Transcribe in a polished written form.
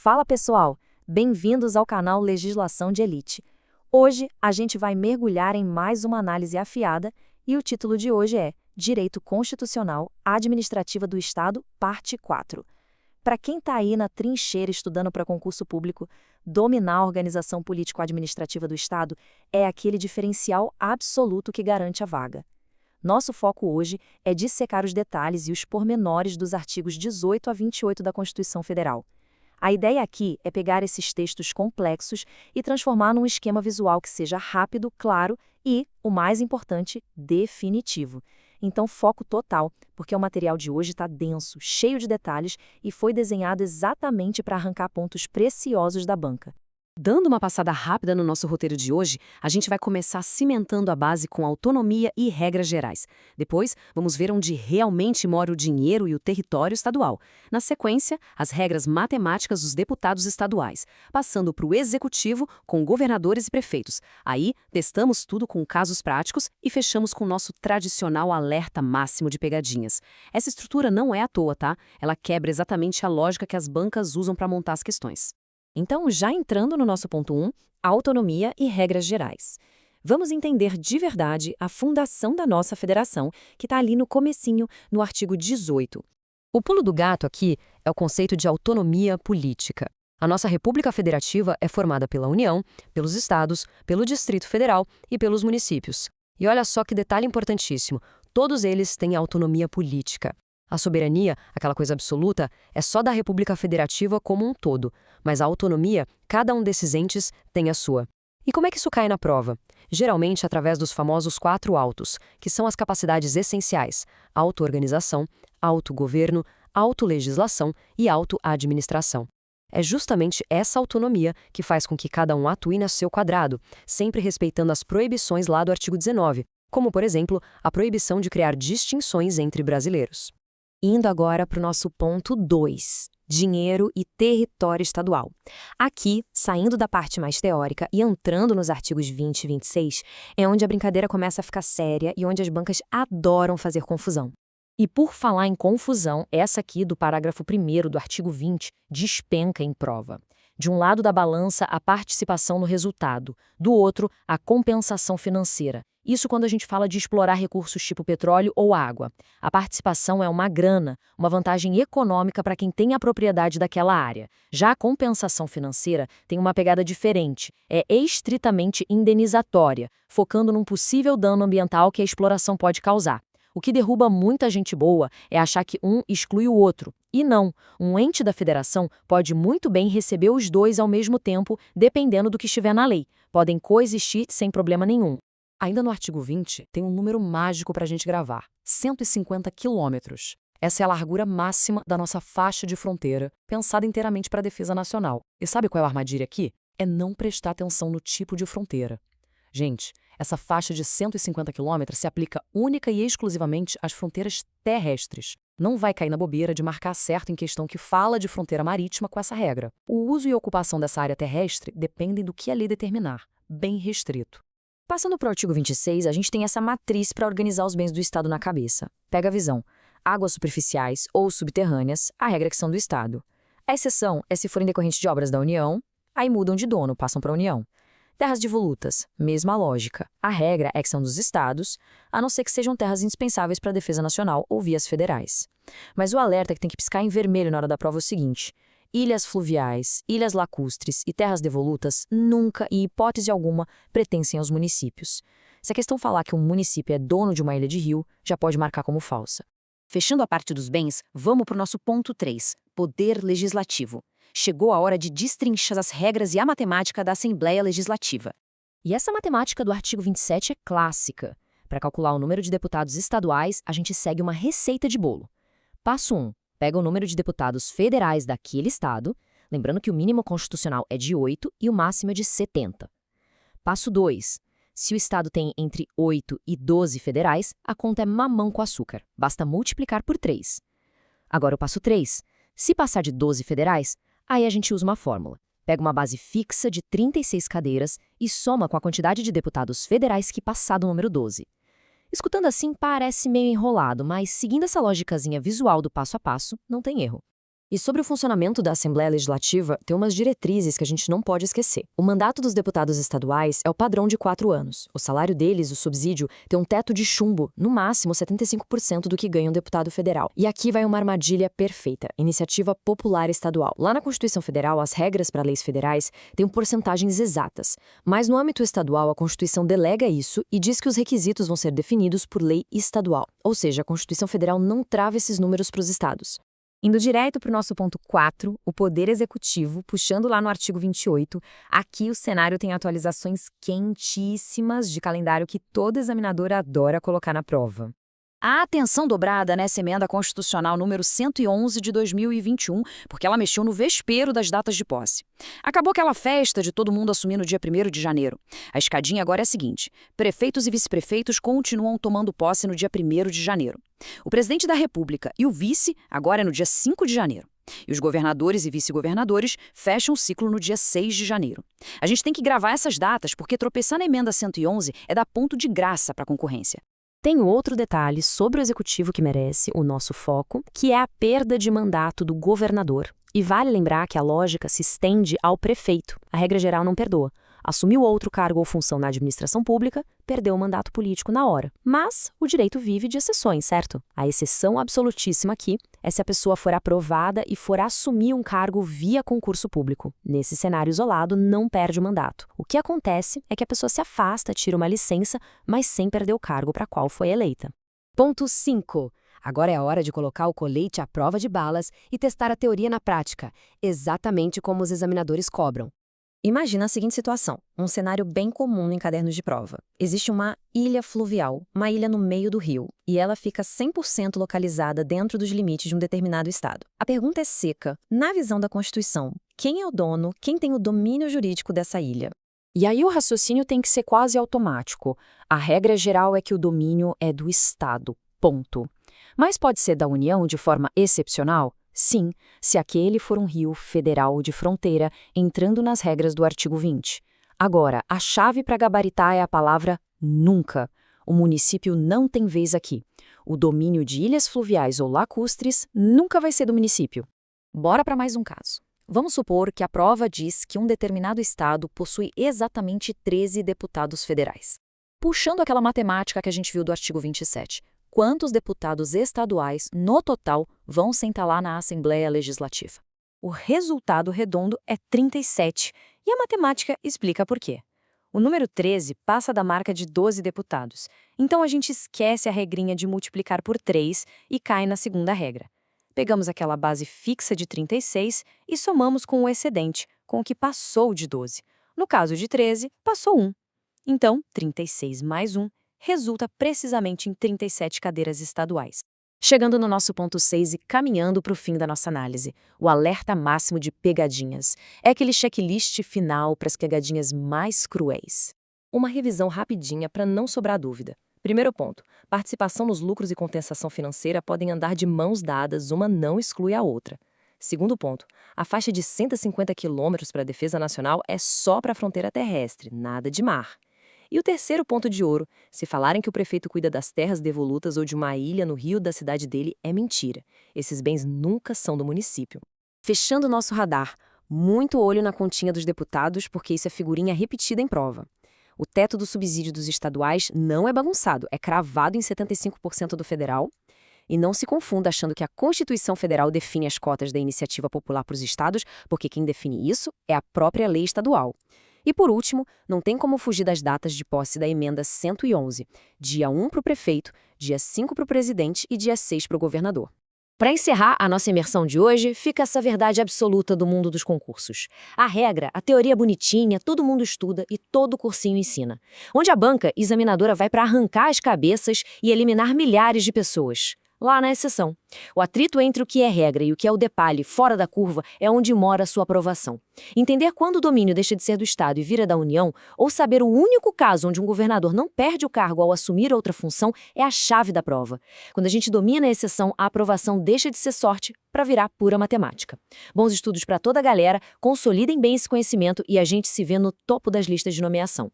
Fala pessoal, bem-vindos ao canal Legislação de Elite. Hoje a gente vai mergulhar em mais uma análise afiada e o título de hoje é Direito Constitucional Administrativa do Estado, Parte 4. Para quem está aí na trincheira estudando para concurso público, dominar a organização político-administrativa do Estado é aquele diferencial absoluto que garante a vaga. Nosso foco hoje é dissecar os detalhes e os pormenores dos artigos 18 a 28 da Constituição Federal. A ideia aqui é pegar esses textos complexos e transformar num esquema visual que seja rápido, claro e, o mais importante, definitivo. Então, foco total, porque o material de hoje está denso, cheio de detalhes e foi desenhado exatamente para arrancar pontos preciosos da banca. Dando uma passada rápida no nosso roteiro de hoje, a gente vai começar cimentando a base com autonomia e regras gerais. Depois, vamos ver onde realmente mora o dinheiro e o território estadual. Na sequência, as regras matemáticas dos deputados estaduais, passando para o executivo com governadores e prefeitos. Aí, testamos tudo com casos práticos e fechamos com o nosso tradicional alerta máximo de pegadinhas. Essa estrutura não é à toa, tá? Ela quebra exatamente a lógica que as bancas usam para montar as questões. Então, já entrando no nosso ponto 1, autonomia e regras gerais. Vamos entender de verdade a fundação da nossa federação, que está ali no comecinho, no artigo 18. O pulo do gato aqui é o conceito de autonomia política. A nossa República Federativa é formada pela União, pelos estados, pelo Distrito Federal e pelos municípios. E olha só que detalhe importantíssimo, todos eles têm autonomia política. A soberania, aquela coisa absoluta, é só da República Federativa como um todo, mas a autonomia, cada um desses entes tem a sua. E como é que isso cai na prova? Geralmente através dos famosos 4 autos, que são as capacidades essenciais: auto-organização, autogoverno, autolegislação e auto-administração. É justamente essa autonomia que faz com que cada um atue no seu quadrado, sempre respeitando as proibições lá do artigo 19, como, por exemplo, a proibição de criar distinções entre brasileiros. Indo agora para o nosso ponto 2, dinheiro e território estadual. Aqui, saindo da parte mais teórica e entrando nos artigos 20 e 26, é onde a brincadeira começa a ficar séria e onde as bancas adoram fazer confusão. E por falar em confusão, essa aqui do parágrafo 1º do artigo 20 despenca em prova. De um lado da balança, a participação no resultado, do outro, a compensação financeira. Isso quando a gente fala de explorar recursos tipo petróleo ou água. A participação é uma grana, uma vantagem econômica para quem tem a propriedade daquela área. Já a compensação financeira tem uma pegada diferente, é estritamente indenizatória, focando num possível dano ambiental que a exploração pode causar. O que derruba muita gente boa é achar que um exclui o outro. E não, um ente da federação pode muito bem receber os dois ao mesmo tempo, dependendo do que estiver na lei. Podem coexistir sem problema nenhum. Ainda no artigo 20, tem um número mágico para a gente gravar: 150 quilômetros. Essa é a largura máxima da nossa faixa de fronteira, pensada inteiramente para a defesa nacional. E sabe qual é a armadilha aqui? É não prestar atenção no tipo de fronteira. Gente, essa faixa de 150 quilômetros se aplica única e exclusivamente às fronteiras terrestres. Não vai cair na bobeira de marcar certo em questão que fala de fronteira marítima com essa regra. O uso e ocupação dessa área terrestre dependem do que a lei determinar, bem restrito. Passando para o artigo 26, a gente tem essa matriz para organizar os bens do Estado na cabeça. Pega a visão. Águas superficiais ou subterrâneas, a regra é que são do Estado. A exceção é se forem decorrentes de obras da União, aí mudam de dono, passam para a União. Terras devolutas, mesma lógica. A regra é que são dos estados, a não ser que sejam terras indispensáveis para a defesa nacional ou vias federais. Mas o alerta que tem que piscar em vermelho na hora da prova é o seguinte: ilhas fluviais, ilhas lacustres e terras devolutas nunca, em hipótese alguma, pertencem aos municípios. Se a questão falar que um município é dono de uma ilha de rio, já pode marcar como falsa. Fechando a parte dos bens, vamos para o nosso ponto 3, poder legislativo. Chegou a hora de destrinchar as regras e a matemática da Assembleia Legislativa. E essa matemática do artigo 27 é clássica. Para calcular o número de deputados estaduais, a gente segue uma receita de bolo. Passo 1. Pega o número de deputados federais daquele estado, lembrando que o mínimo constitucional é de 8 e o máximo é de 70. Passo 2. Se o estado tem entre 8 e 12 federais, a conta é mamão com açúcar. Basta multiplicar por 3. Agora o passo 3. Se passar de 12 federais, aí a gente usa uma fórmula. Pega uma base fixa de 36 cadeiras e soma com a quantidade de deputados federais que passar do número 12. Escutando assim parece meio enrolado, mas seguindo essa lógicazinha visual do passo a passo, não tem erro. E sobre o funcionamento da Assembleia Legislativa, tem umas diretrizes que a gente não pode esquecer. O mandato dos deputados estaduais é o padrão de 4 anos. O salário deles, o subsídio, tem um teto de chumbo, no máximo 75% do que ganha um deputado federal. E aqui vai uma armadilha perfeita, iniciativa popular estadual. Lá na Constituição Federal, as regras para leis federais têm porcentagens exatas. Mas no âmbito estadual, a Constituição delega isso e diz que os requisitos vão ser definidos por lei estadual. Ou seja, a Constituição Federal não trava esses números para os estados. Indo direto para o nosso ponto 4, o Poder Executivo, puxando lá no artigo 28, aqui o cenário tem atualizações quentíssimas de calendário que todo examinador adora colocar na prova. A atenção dobrada nessa emenda constitucional número 111 de 2021, porque ela mexeu no vespeiro das datas de posse. Acabou aquela festa de todo mundo assumir no dia 1º de janeiro. A escadinha agora é a seguinte: prefeitos e vice-prefeitos continuam tomando posse no dia 1º de janeiro. O presidente da República e o vice agora é no dia 5 de janeiro. E os governadores e vice-governadores fecham o ciclo no dia 6 de janeiro. A gente tem que gravar essas datas porque tropeçar na emenda 111 é dar ponto de graça para a concorrência. Tem outro detalhe sobre o executivo que merece o nosso foco, que é a perda de mandato do governador. E vale lembrar que a lógica se estende ao prefeito. A regra geral não perdoa. Assumiu outro cargo ou função na administração pública, perdeu o mandato político na hora. Mas o direito vive de exceções, certo? A exceção absolutíssima aqui é se a pessoa for aprovada e for assumir um cargo via concurso público. Nesse cenário isolado, não perde o mandato. O que acontece é que a pessoa se afasta, tira uma licença, mas sem perder o cargo para qual foi eleita. Ponto 5. Agora é a hora de colocar o colete à prova de balas e testar a teoria na prática, exatamente como os examinadores cobram. Imagina a seguinte situação, um cenário bem comum em cadernos de prova. Existe uma ilha fluvial, uma ilha no meio do rio, e ela fica 100% localizada dentro dos limites de um determinado estado. A pergunta é seca. Na visão da Constituição, quem é o dono, quem tem o domínio jurídico dessa ilha? E aí o raciocínio tem que ser quase automático. A regra geral é que o domínio é do Estado, ponto. Mas pode ser da União de forma excepcional? Sim, se aquele for um rio federal de fronteira, entrando nas regras do artigo 20. Agora, a chave para gabaritar é a palavra nunca. O município não tem vez aqui. O domínio de ilhas fluviais ou lacustres nunca vai ser do município. Bora para mais um caso. Vamos supor que a prova diz que um determinado estado possui exatamente 13 deputados federais. Puxando aquela matemática que a gente viu do artigo 27. Quantos deputados estaduais, no total, vão sentar lá na Assembleia Legislativa? O resultado redondo é 37, e a matemática explica por quê. O número 13 passa da marca de 12 deputados, então a gente esquece a regrinha de multiplicar por 3 e cai na segunda regra. Pegamos aquela base fixa de 36 e somamos com o excedente, com o que passou de 12. No caso de 13, passou 1. Então, 36 mais 1 resulta precisamente em 37 cadeiras estaduais. Chegando no nosso ponto 6 e caminhando para o fim da nossa análise, o alerta máximo de pegadinhas. É aquele checklist final para as pegadinhas mais cruéis. Uma revisão rapidinha para não sobrar dúvida. Primeiro ponto, participação nos lucros e contenção financeira podem andar de mãos dadas, uma não exclui a outra. Segundo ponto, a faixa de 150 quilômetros para a defesa nacional é só para a fronteira terrestre, nada de mar. E o terceiro ponto de ouro, se falarem que o prefeito cuida das terras devolutas ou de uma ilha no rio da cidade dele, é mentira. Esses bens nunca são do município. Fechando nosso radar, muito olho na continha dos deputados, porque isso é figurinha repetida em prova. O teto do subsídio dos estaduais não é bagunçado, é cravado em 75% do federal. E não se confunda achando que a Constituição Federal define as cotas da iniciativa popular para os estados, porque quem define isso é a própria lei estadual. E por último, não tem como fugir das datas de posse da emenda 111, dia 1 para o prefeito, dia 5 para o presidente e dia 6 para o governador. Para encerrar a nossa imersão de hoje, fica essa verdade absoluta do mundo dos concursos. A regra, a teoria bonitinha, todo mundo estuda e todo cursinho ensina. Onde a banca examinadora vai para arrancar as cabeças e eliminar milhares de pessoas. Lá na exceção. O atrito entre o que é regra e o que é o detalhe fora da curva é onde mora a sua aprovação. Entender quando o domínio deixa de ser do Estado e vira da União, ou saber o único caso onde um governador não perde o cargo ao assumir outra função, é a chave da prova. Quando a gente domina a exceção, a aprovação deixa de ser sorte para virar pura matemática. Bons estudos para toda a galera, consolidem bem esse conhecimento e a gente se vê no topo das listas de nomeação.